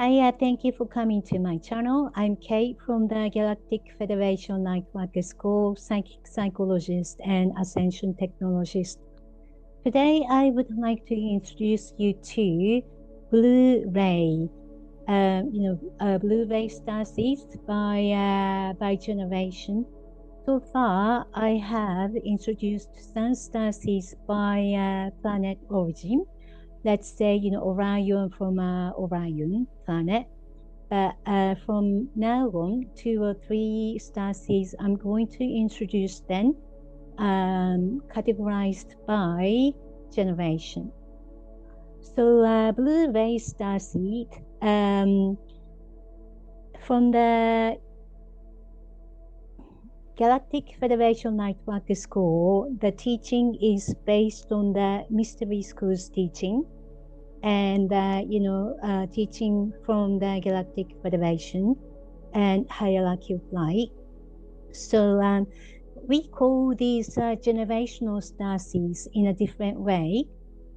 Hi, thank you for coming to my channel. I'm Kei from the Galactic Federation Lightworker School, Psychic Psychologist and Ascension Technologist. Today, I would like to introduce you to Blu-ray. Blu-ray Starseeds by generation. So far, I have introduced some Starseeds by planet origin. Let's say, Orion from Orion planet. But from now on, 2 or 3 Starseeds, I'm going to introduce them categorized by generation. So Blu-ray Starseed, from the Galactic Federation Lightworker School, the teaching is based on the Mystery School's teaching and, teaching from the Galactic Federation and Hierarchy of Light. So we call these generational starseeds in a different way,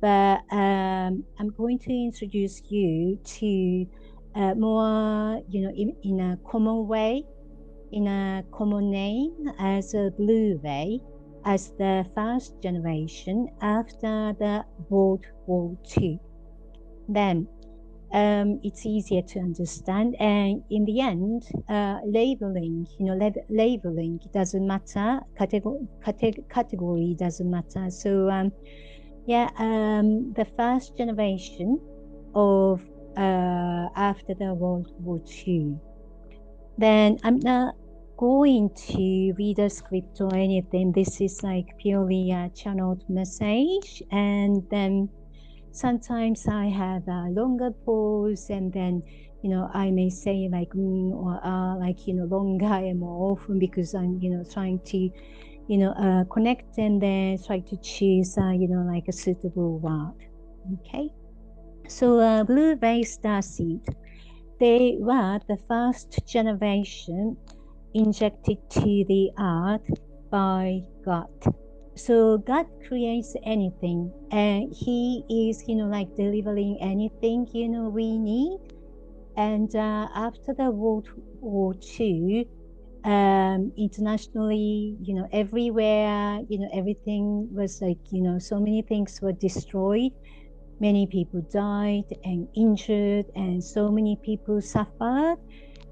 but I'm going to introduce you to more, in a common way, in a common name as a Blu-ray, as the first generation after the World War II. Then it's easier to understand, and in the end, labeling, labeling doesn't matter, category doesn't matter. So the first generation of after the World War II. Then I'm not going to read a script or anything. This is like purely a channeled message, and then sometimes I have a longer pause, and then, I may say like or like, longer and more often because I'm, trying to, connect and then try to choose, like a suitable word. Okay. So Blu-ray Starseed, they were the first generation injected to the earth by God. So God creates anything, and He is, like delivering anything, we need. And after the World War II, internationally, everywhere, everything was like, so many things were destroyed. Many people died and injured, and so many people suffered.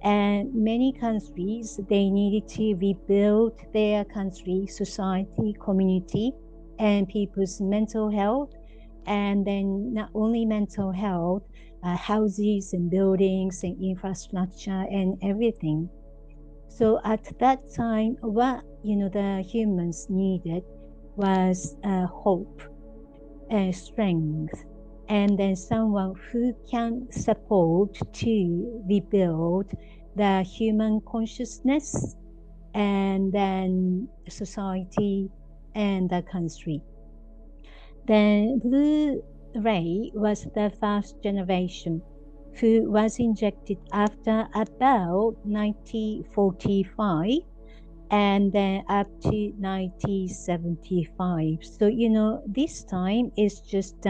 And many countries, they needed to rebuild their country, society, community, and people's mental health. And then not only mental health, houses and buildings and infrastructure and everything. So at that time, what, the humans needed was hope and strength, and then someone who can support to rebuild the human consciousness and then society and the country. Then Blu-ray was the first generation who was injected after about 1945 and then up to 1975. So, this time is just,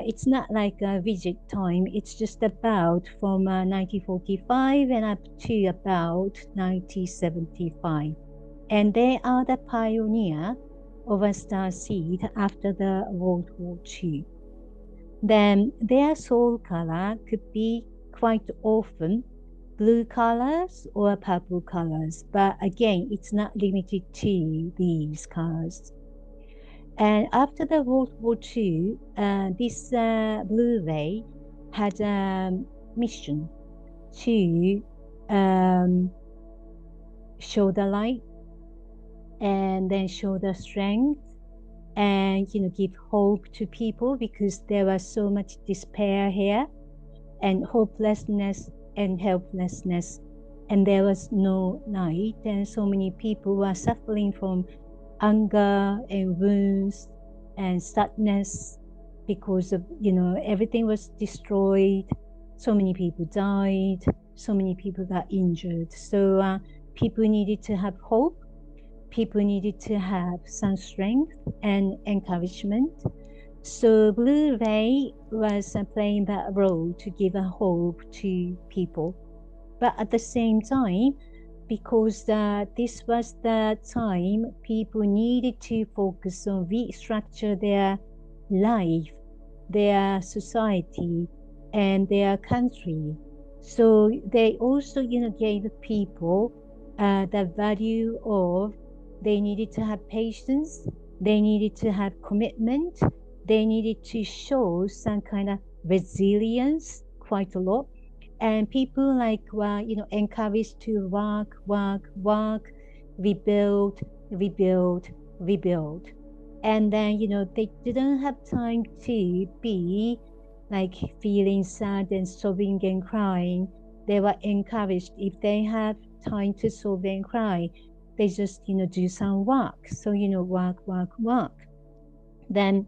it's not like a rigid time. It's just about from 1945 and up to about 1975. And they are the pioneer of a starseed after the World War II. Then their soul color could be quite often blue colors or purple colors, but again, it's not limited to these colors. And after the World War II, this Blu-ray had a mission to show the light and then show the strength and, give hope to people, because there was so much despair here and hopelessness and helplessness, and there was no light, and so many people were suffering from anger and wounds and sadness because of, everything was destroyed. So many people died, so many people got injured. So people needed to have hope. People needed to have some strength and encouragement. So Blu-ray was playing that role to give a hope to people. But at the same time, because this was the time people needed to focus on restructure their life, their society, and their country. So they also, gave people the value of they needed to have patience, they needed to have commitment, they needed to show some kind of resilience quite a lot. And people like were, encouraged to work, rebuild, rebuild, rebuild. And then, they didn't have time to be like feeling sad and sobbing and crying. They were encouraged if they have time to sob and cry, they just, do some work. So, work. Then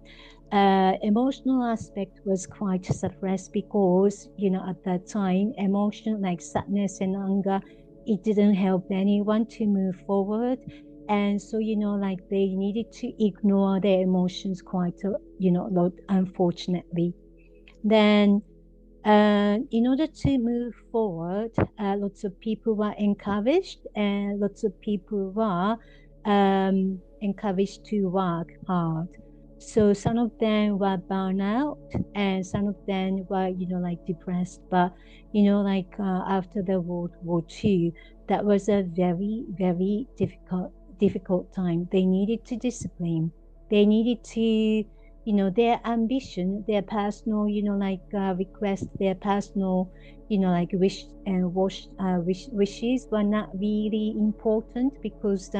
emotional aspect was quite suppressed because, at that time, emotion like sadness and anger, it didn't help anyone to move forward. And so, like they needed to ignore their emotions quite a, lot, unfortunately. Then in order to move forward, lots of people were encouraged and lots of people were encouraged to work hard. So some of them were burnout and some of them were, like depressed. But, after the World War II, that was a very, very difficult time. They needed to discipline. They needed to their ambition, their personal, request, their personal, like wishes were not really important because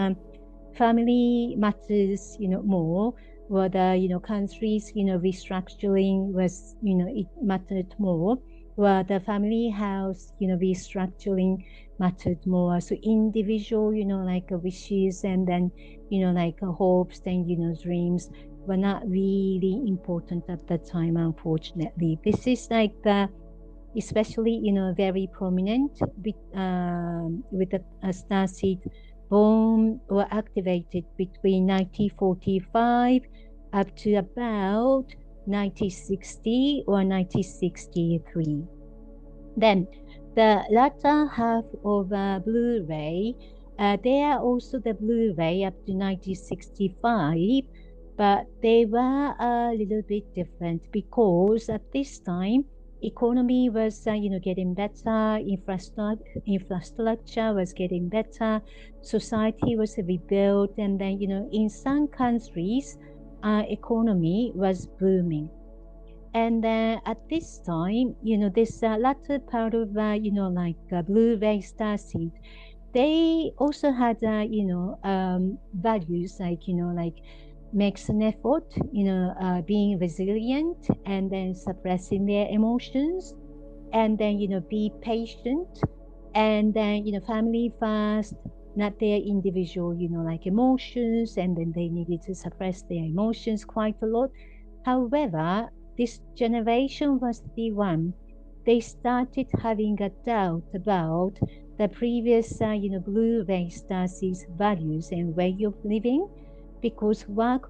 family matters, more. Whether countries, restructuring was, it mattered more. Where the family house, restructuring mattered more. So individual, like wishes and then, like hopes and dreams were not really important at that time, unfortunately. This is like the especially very prominent with the starseed bomb were activated between 1945 up to about 1960 or 1963. Then the latter half of Blu-ray, they are also the Blu-ray up to 1965, but they were a little bit different because at this time, economy was, getting better, infrastructure was getting better, society was rebuilt, and then, in some countries, economy was booming. And at this time, this latter part of, Blu-ray Starseed, they also had, values like, makes an effort, being resilient and then suppressing their emotions and then, be patient and then, family first, not their individual, like emotions, and then they needed to suppress their emotions quite a lot. However, this generation was the one, they started having a doubt about the previous, Blu-ray Starseeds values and way of living because work,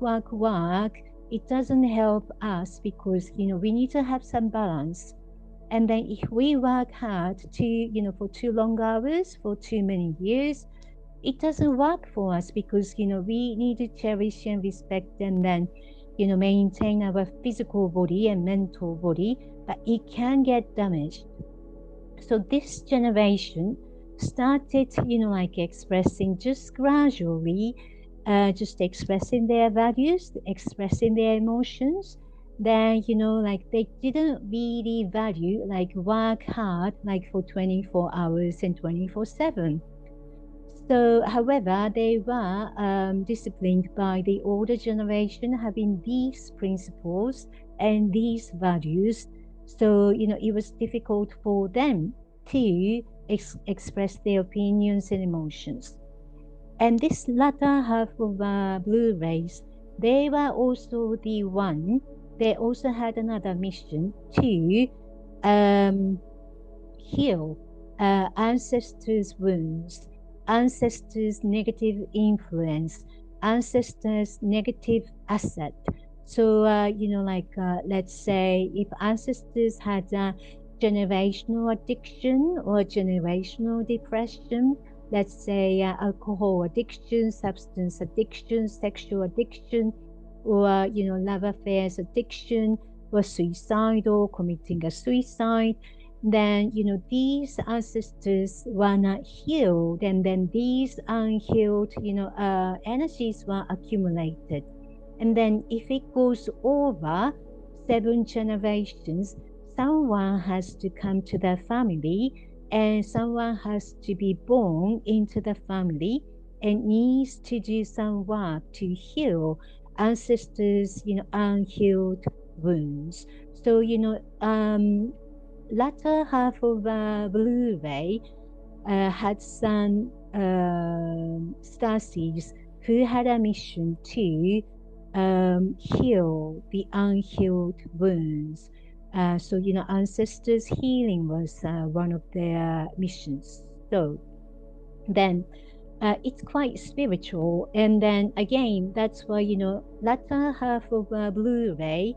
it doesn't help us because, we need to have some balance. And then if we work hard for too long hours, for too many years, it doesn't work for us because, we need to cherish and respect and then, maintain our physical body and mental body, but it can get damaged. So this generation started, like expressing just gradually, just expressing their values, expressing their emotions. Then, like they didn't really value like work hard, like for 24 hours and 24/7. So, however, they were disciplined by the older generation having these principles and these values. So, it was difficult for them to express their opinions and emotions. And this latter half of Blu-rays, they were also the one, they also had another mission to um, heal ancestors' wounds, ancestors' negative influence, ancestors' negative asset. So, let's say if ancestors had a generational addiction or generational depression, let's say alcohol addiction, substance addiction, sexual addiction, or, love affairs addiction, or suicidal, committing a suicide, then, these ancestors were not healed. And then these unhealed, energies were accumulated. And then if it goes over 7 generations, someone has to come to the family and someone has to be born into the family and needs to do some work to heal ancestors, unhealed wounds. So, latter half of Blu-ray had some starseeds who had a mission to heal the unhealed wounds. So, ancestors healing was one of their missions. So then it's quite spiritual. And then again, that's why, latter half of Blu-ray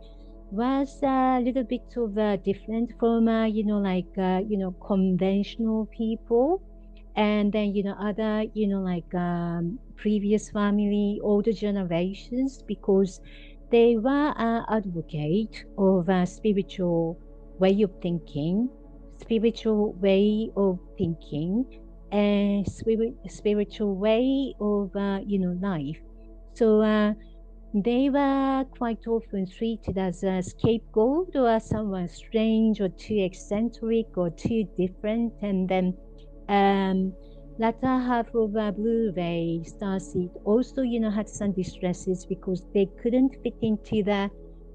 was a little bit of different from, conventional people. And then, other, previous family, older generations, because they were advocate of a spiritual way of thinking, spiritual way of thinking, and spiritual way of, life. So they were quite often treated as a scapegoat or someone strange or too eccentric or too different. And then um, latter half of Blu-ray Starseed also, had some distresses because they couldn't fit into the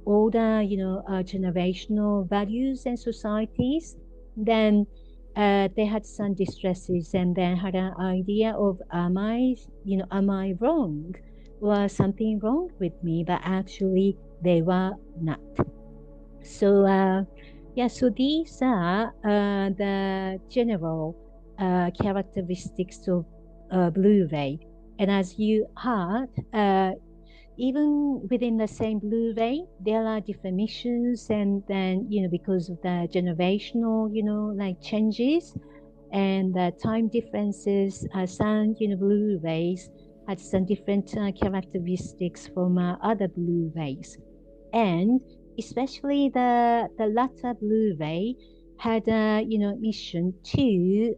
older, generational values and societies. Then they had some distresses and then had an idea of, am I wrong? Was something wrong with me? But actually, they were not. So, yeah, so these are the general characteristics of Blu-ray. And as you heard, even within the same Blu-ray, there are different missions, and then, because of the generational, changes and the time differences, some, Blu-rays had some different characteristics from other Blu-rays. And especially the latter Blu-ray had a, mission to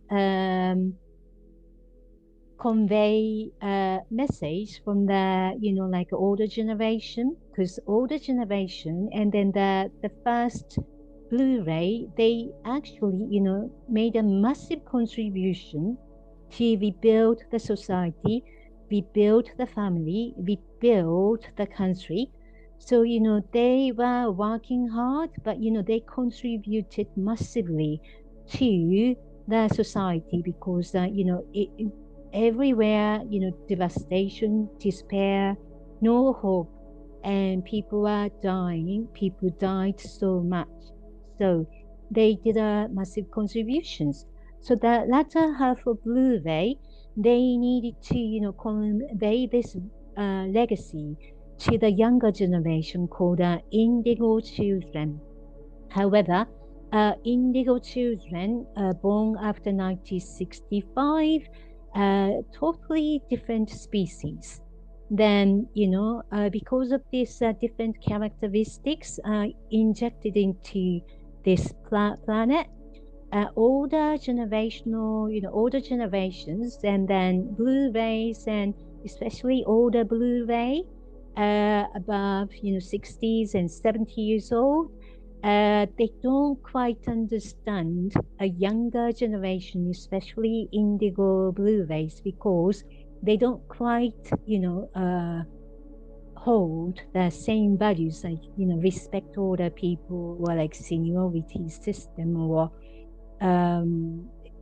convey a message from the, older generation, because older generation and then the first Blu-ray, they actually, made a massive contribution to rebuild the society, rebuild the family, rebuild the country. So, they were working hard, but, they contributed massively to the society because, everywhere, devastation, despair, no hope, and people are dying. People died so much. So they did a massive contributions. So the latter half of Blu-ray, they needed to, convey this legacy to the younger generation called indigo children. However, indigo children born after 1965, totally different species. Then, because of these different characteristics injected into this planet, older generations, and then Blu-rays, and especially older Blu-ray, above, 60s and 70 years old, they don't quite understand a younger generation, especially indigo Blu-rays, because they don't quite, hold the same values, like, respect older people, or like seniority system, or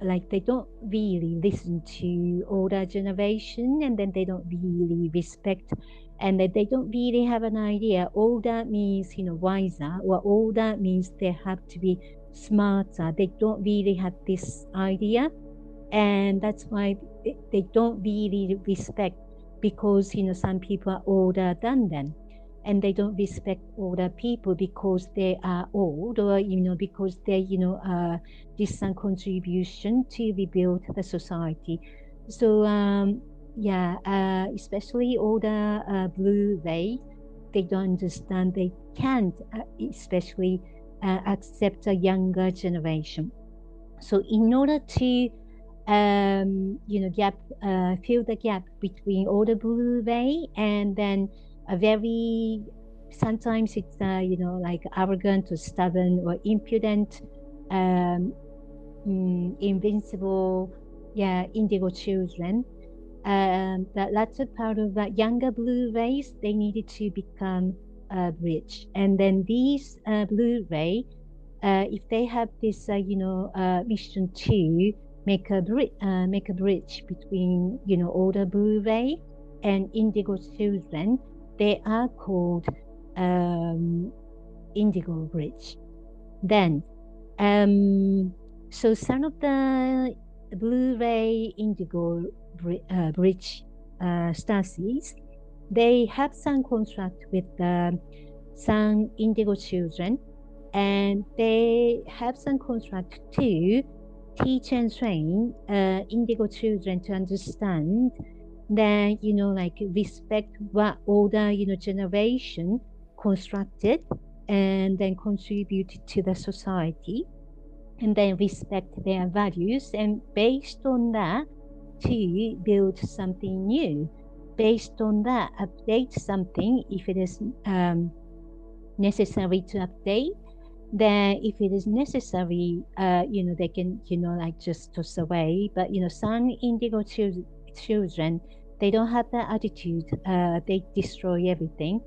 like they don't really listen to older generation, and then they don't really respect, and they don't really have an idea. Older means, wiser, or older means they have to be smarter. They don't really have this idea, and that's why they don't really respect, because, some people are older than them. and they don't respect older people because they are old, or because they did some contribution to rebuild the society. So especially older blue race, they don't understand, they can't especially accept a younger generation. So in order to fill the gap between older blue ray and then a very, sometimes it's like arrogant or stubborn or impudent, um, invincible, indigo children. The latter part of the younger blue rays, they needed to become rich, and then these blue ray, if they have this, mission to make a bridge between, older blue ray and indigo children, they are called indigo bridge. Then, um, so some of the blue ray indigo bridge starseeds, they have some contract with some indigo children, and they have some contract to teach and train indigo children to understand that, like respect what older, generation constructed and then contributed to the society, and then respect their values, and based on that to build something new, based on that update something if it is necessary to update. Then if it is necessary, they can, like just toss away. But, some indigo children, they don't have that attitude. They destroy everything,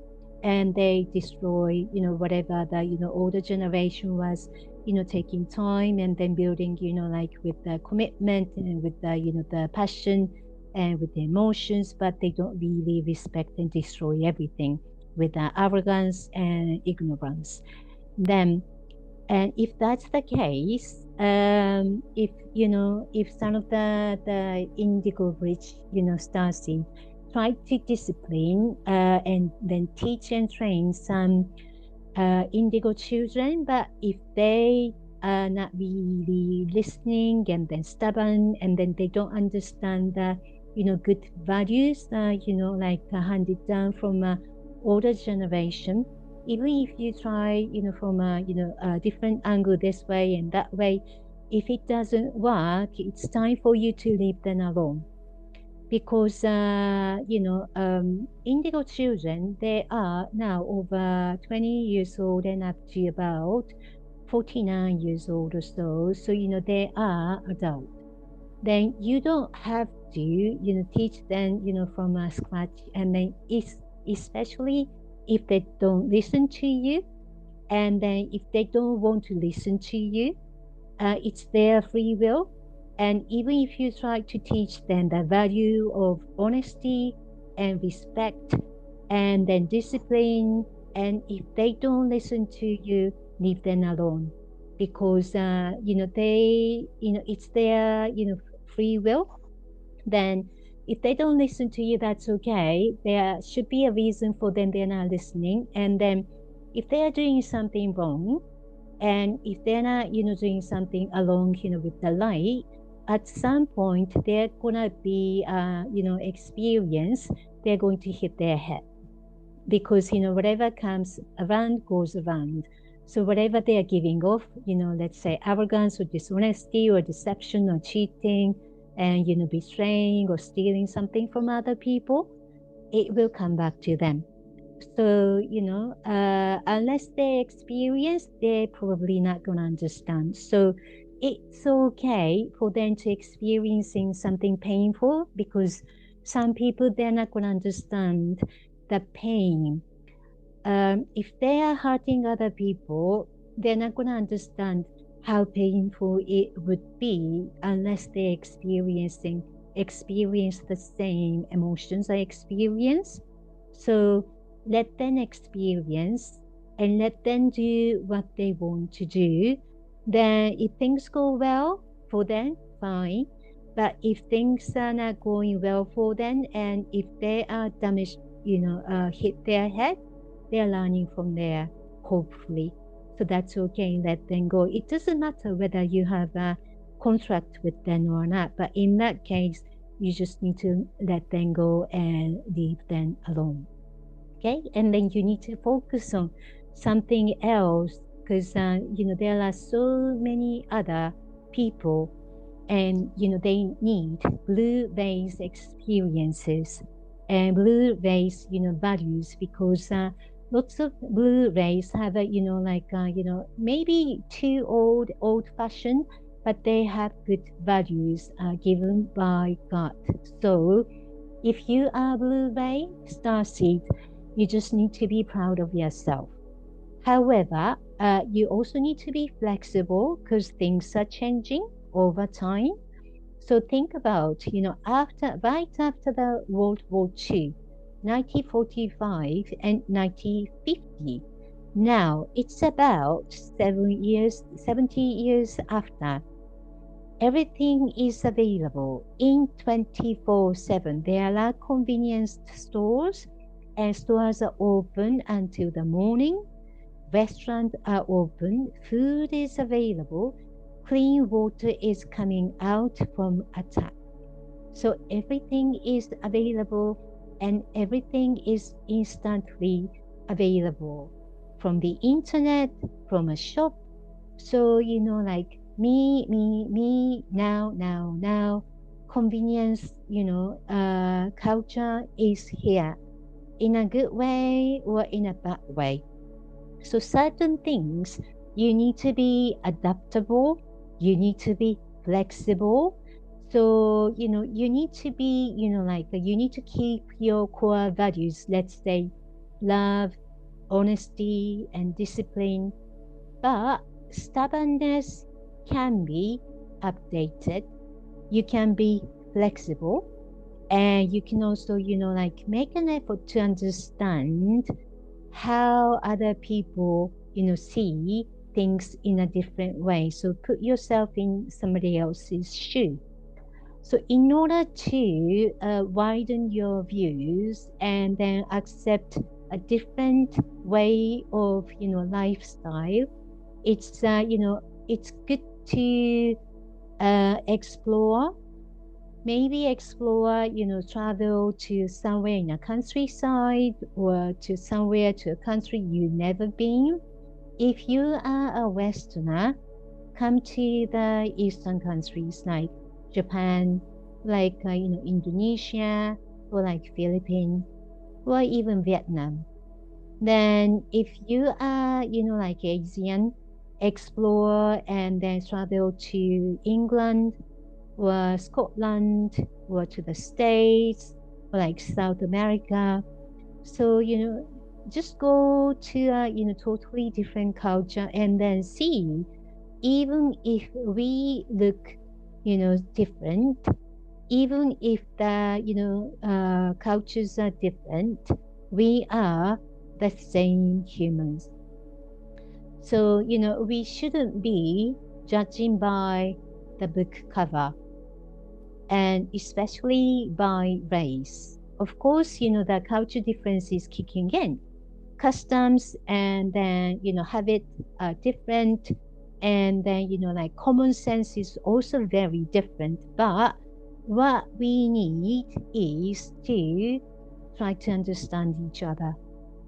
and they destroy, whatever the, older generation was, taking time and then building, like with the commitment and with the, the passion and with the emotions, but they don't really respect and destroy everything with the arrogance and ignorance. Then, and if that's the case, if some of the indigo bridge, starseed try to discipline and then teach and train some indigo children, but if they are not really listening and then stubborn, and then they don't understand the, good values, like handed down from older generation, even if you try, from a different angle this way and that way, if it doesn't work, it's time for you to leave them alone. Because, indigo children, they are now over 20 years old and up to about 49 years old or so. So, they are adult. Then you don't have to, teach them, from scratch. And then especially if they don't listen to you, and then if they don't want to listen to you, it's their free will. And even if you try to teach them the value of honesty and respect and then discipline, and if they don't listen to you, leave them alone. Because, it's their, free will. Then if they don't listen to you, that's okay. There should be a reason for them, they're not listening. And then if they are doing something wrong, and if they're not, doing something along, with the light, at some point they're gonna be, experience, they're going to hit their head. Because, whatever comes around goes around. So whatever they are giving off, let's say arrogance or dishonesty or deception or cheating and, betraying or stealing something from other people, it will come back to them. So, unless they experience, they're probably not going to understand. So it's okay for them to experiencing something painful, because some people, they're not going to understand the pain. If they are hurting other people, they're not going to understand how painful it would be unless they experience the same emotions I experience. So let them experience and let them do what they want to do. Then if things go well for them, fine. But if things are not going well for them, and if they are damaged, hit their head, they're learning from there, hopefully. So that's okay, let them go. It doesn't matter whether you have a contract with them or not, but in that case, you just need to let them go and leave them alone. Okay, and then you need to focus on something else because there are so many other people, and they need blue-based experiences and blue-based values, because lots of blue rays have a maybe too old-fashioned, but they have good values given by God. So if you are blue ray starseed, you just need to be proud of yourself. However, you also need to be flexible because things are changing over time. So think about, right after the World War II, 1945 and 1950. Now it's about 7 years, 70 years after. Everything is available in 24/7. There are convenience stores, and stores are open until the morning. Restaurants are open, food is available, clean water is coming out from a tap. So everything is available and everything is instantly available from the internet, from a shop. So, like me, now, convenience, culture is here in a good way or in a bad way. So certain things, you need to be adaptable, you need to be flexible. So, you need to be, you need to keep your core values, let's say love, honesty, and discipline. But stubbornness can be updated. You can be flexible, and you can also, make an effort to understand how other people, see things in a different way. So put yourself in somebody else's shoe. So in order to widen your views and then accept a different way of, lifestyle, it's, it's good to explore, maybe explore, travel to somewhere in a countryside or to somewhere to a country you've never been. If you are a Westerner, come to the Eastern countries like Japan, like, Indonesia, or like Philippines, or even Vietnam. Then if you are, like Asian, explore and then travel to England, or Scotland, or to the States, or like South America. So, just go to a, totally different culture and then see, even if we look, different, even if the, cultures are different, we are the same humans. So, we shouldn't be judging by the book cover, and especially by race. Of course, the culture difference is kicking in. Customs and then, habit are different. And then, like common sense is also very different. But what we need is to try to understand each other,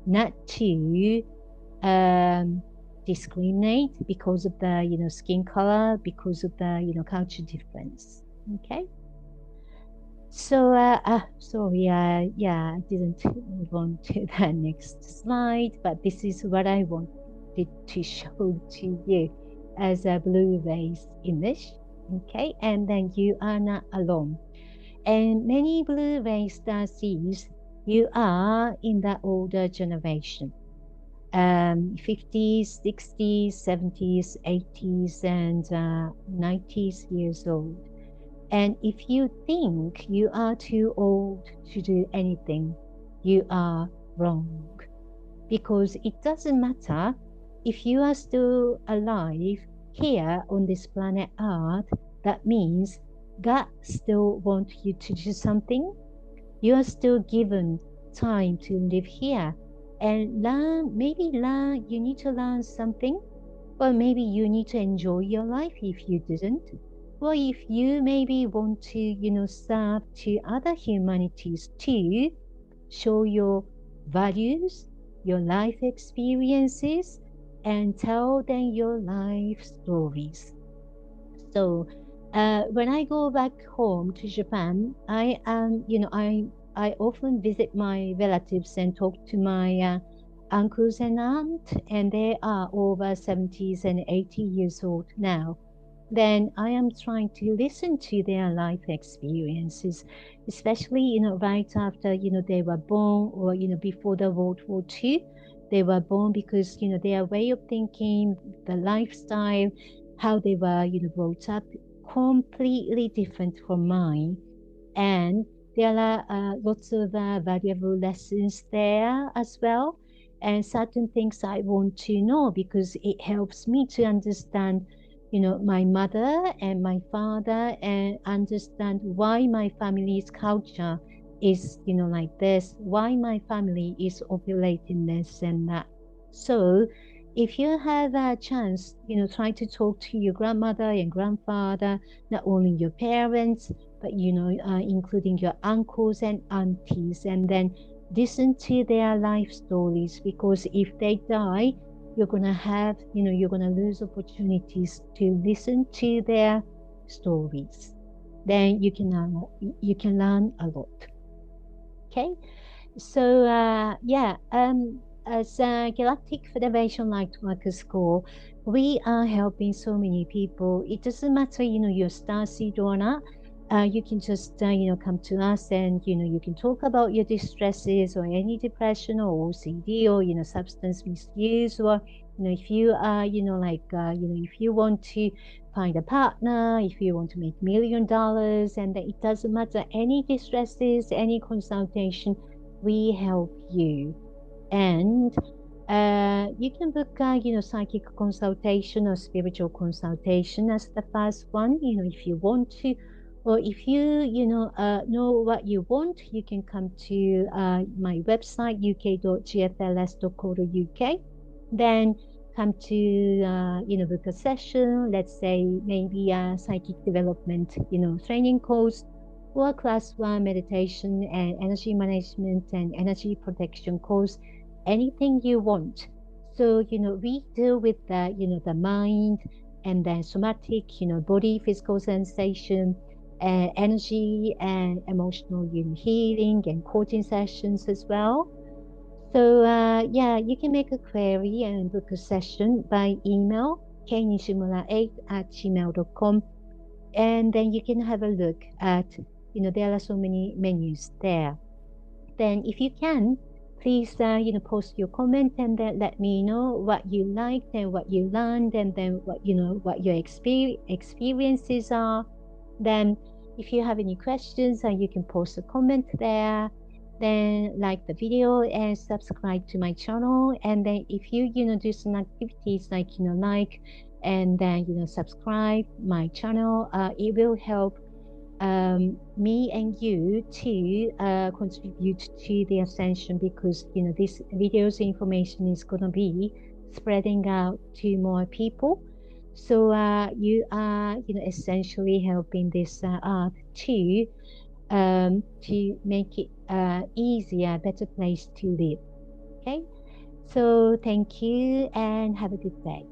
not to discriminate because of the, skin color, because of the, culture difference. Okay. So, sorry, yeah, I didn't move on to the next slide, but this is what I wanted to show to you as a Blu-rays image. Okay, and then you are not alone. And many Blu-ray Starseeds, you are in the older generation. 50s, 60s, 70s, 80s, and 90s years old. And if you think you are too old to do anything, you are wrong. Because it doesn't matter if you are still alive here on this planet Earth, that means God still wants you to do something. You are still given time to live here. and maybe you need to learn something, or maybe you need to enjoy your life if you didn't. Or if you maybe want to, serve to other humanities too, show your values, your life experiences, and tell them your life stories. So when I go back home to Japan, I often visit my relatives and talk to my uncles and aunt, and they are over 70s and 80 years old now. Then I am trying to listen to their life experiences, especially, right after, they were born, or, before the World War II, they were born, because, their way of thinking, the lifestyle, how they were, brought up, completely different from mine. And there are lots of valuable lessons there as well. And certain things I want to know because it helps me to understand, my mother and my father, and understand why my family's culture is, like this, why my family is operating this and that. So if you have a chance, try to talk to your grandmother and grandfather, not only your parents, but, including your uncles and aunties, and then listen to their life stories, because if they die, you're going to lose opportunities to listen to their stories. Then you can learn a lot. Okay. So, as Galactic Federation Lightworker School, we are helping so many people. It doesn't matter, you're Starseed or not. You can just, come to us, and, you can talk about your distresses, or any depression or OCD, or, substance misuse, or, if you are, if you want to find a partner, if you want to make $1 million, and it doesn't matter, any distresses, any consultation, we help you. And you can book, psychic consultation or spiritual consultation as the first one, if you want to. Or if you, know what you want, you can come to my website, uk.gfls.co.uk. Then come to, book a session, let's say maybe a psychic development, training course, or class one meditation and energy management and energy protection course, anything you want. So, we deal with the, the mind, and then somatic, body, physical sensation, energy and emotional, healing and coaching sessions as well. So, yeah, you can make a query and book a session by email, keinishimura8@gmail.com. And then you can have a look at, there are so many menus there. Then if you can, please, post your comment, and then let me know what you liked and what you learned, and then what your experiences are. Then if you have any questions, you can post a comment there. Then like the video and subscribe to my channel. And then if you, do some activities like, like, and then, subscribe my channel, it will help me and you to contribute to the Ascension, because, this video's information is going to be spreading out to more people. So you are, essentially helping this art to make it easier, better place to live. Okay. So thank you and have a good day.